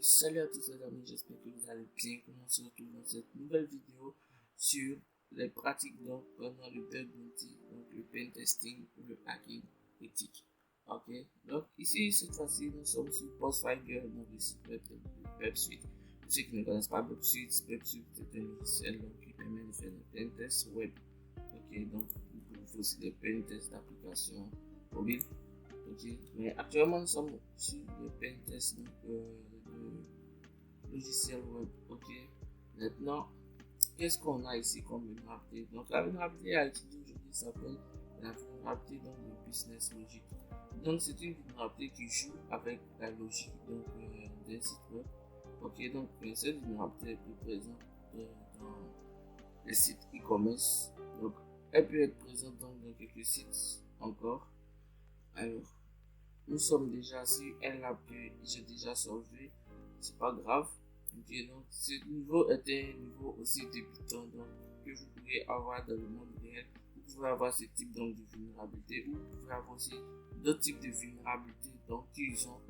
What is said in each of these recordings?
Salut à tous les amis, j'espère que vous allez bien. On se retrouve dans cette nouvelle vidéo sur les pratiques donc pendant le bug bounty, donc le pen testing ou le hacking éthique. Ok, donc ici cette fois-ci nous sommes sur Postfinder, donc le site web de PubSuite. Pour ceux qui ne connaissent pas PubSuite c'est un logiciel donc, qui permet de faire des pen tests web. Ok, donc il faut aussi des pen tests d'applications mobiles. Ok, mais actuellement nous sommes sur le pen test de logiciel web. Ok, maintenant qu'est-ce qu'on a ici comme vulnérabilité? Donc la vulnérabilité à étudier aujourd'hui s'appelle la vulnérabilité donc de business logic. Donc c'est une vulnérabilité qui joue avec la logique donc des sites web. Ok, donc cette vulnérabilité est plus présente dans les sites e-commerce. Donc elle peut être présente donc dans quelques sites encore. Alors nous sommes déjà sur un lab que j'ai déjà solvé, c'est pas grave. Okay, donc ce niveau est un niveau aussi débutant donc, que vous pouvez avoir dans le monde réel. Vous pouvez avoir ce type donc, de vulnérabilité ou vous pouvez avoir aussi d'autres types de vulnérabilité donc qu'ils ont.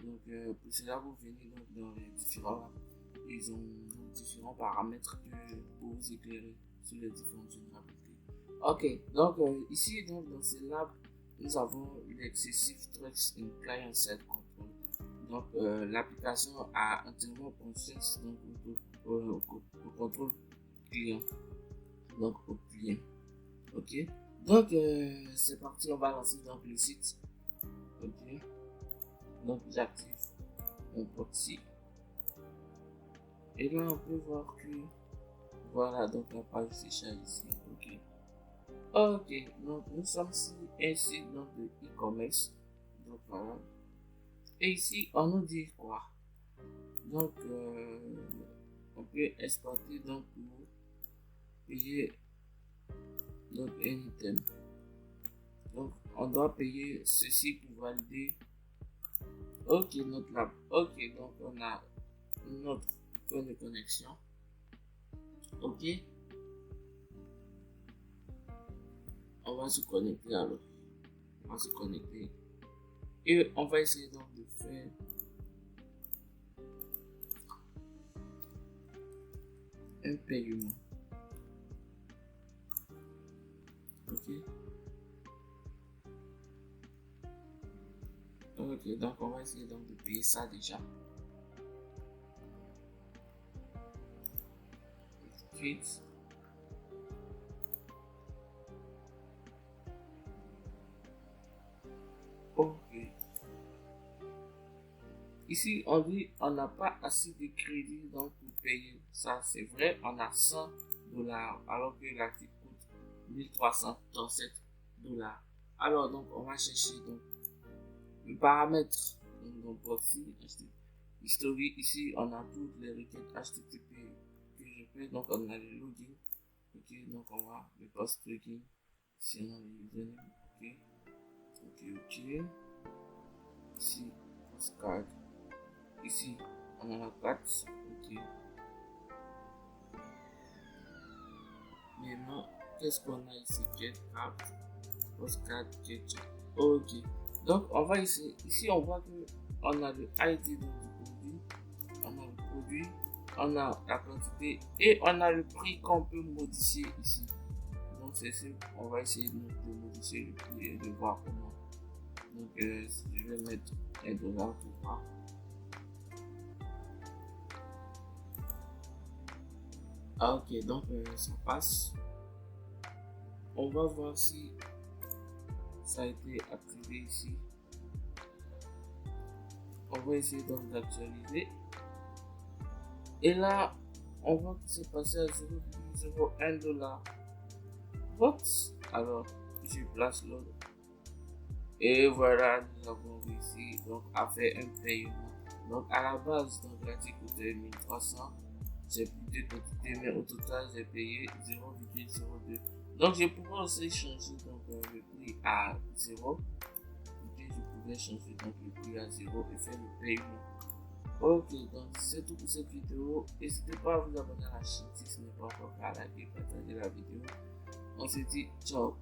Donc pour cela vous venez donc dans les différents labs. Ils ont donc, différents paramètres pour vous éclairer sur les différentes vulnérabilités. Ok, donc ici donc dans ce lab nous avons l'excessive trust in client-side control. Donc, l'application a entièrement confiance donc, au contrôle client. Donc, au client. Ok. Donc, c'est parti. On va lancer donc le site. Ok. Donc, j'active mon proxy. Et là, on peut voir que voilà donc la page s'échappe ici. Ok. Ok, donc nous sommes sur un site de e-commerce. Donc voilà. Et ici, on nous dit quoi? Donc, on peut exporter donc pour payer donc un item. Donc, on doit payer ceci pour valider. Ok, notre lab. Ok, donc on a notre point de connexion. Ok. On va se connecter alors. On va se connecter. Et on va essayer donc de faire un paiement. Ok. Ok, donc on va essayer donc de payer ça déjà. Ensuite, ok. Ici, on dit on n'a pas assez de crédit donc pour payer. Ça, c'est vrai, on a $100 alors que l'article coûte 1337 $. Alors, donc, on va chercher donc le paramètre donc proxy historique. Ici, on a toutes les requêtes HTTP que je fais. Donc, on a le login. Ok, donc on va le post login. Ici, on a le username. Ok. Ici, postcard. Ici, on a la carte. Ok. Maintenant, qu'est-ce qu'on a ici? Get carte, postcard, get. Ok. Donc, on va ici. Ici, on voit que on a le ID donc, du produit. On a le produit. On a la quantité. Et on a le prix qu'on peut modifier ici. Donc, c'est simple. On va essayer de modifier le prix et de voir comment. Donc, je vais mettre $1 pour voir. Ah, ok, donc ça passe. On va voir si ça a été activé ici. On va essayer donc d'actualiser. Et là, on voit que c'est passé à $0,01. What? Alors, je place l'autre. Et voilà, nous avons réussi donc à faire un paiement. Donc à la base, donc l'article coûtait 1300. J'ai pris 2 quantités, mais au total, j'ai payé 0,02. Donc, je pourrais aussi changer donc, le prix à 0. Ok, je pouvais changer donc, le prix à 0 et faire le paiement. Ok, donc c'est tout pour cette vidéo. N'hésitez pas à vous abonner à la chaîne si ce n'est pas encore fait, à liker et partager la vidéo. On se dit ciao.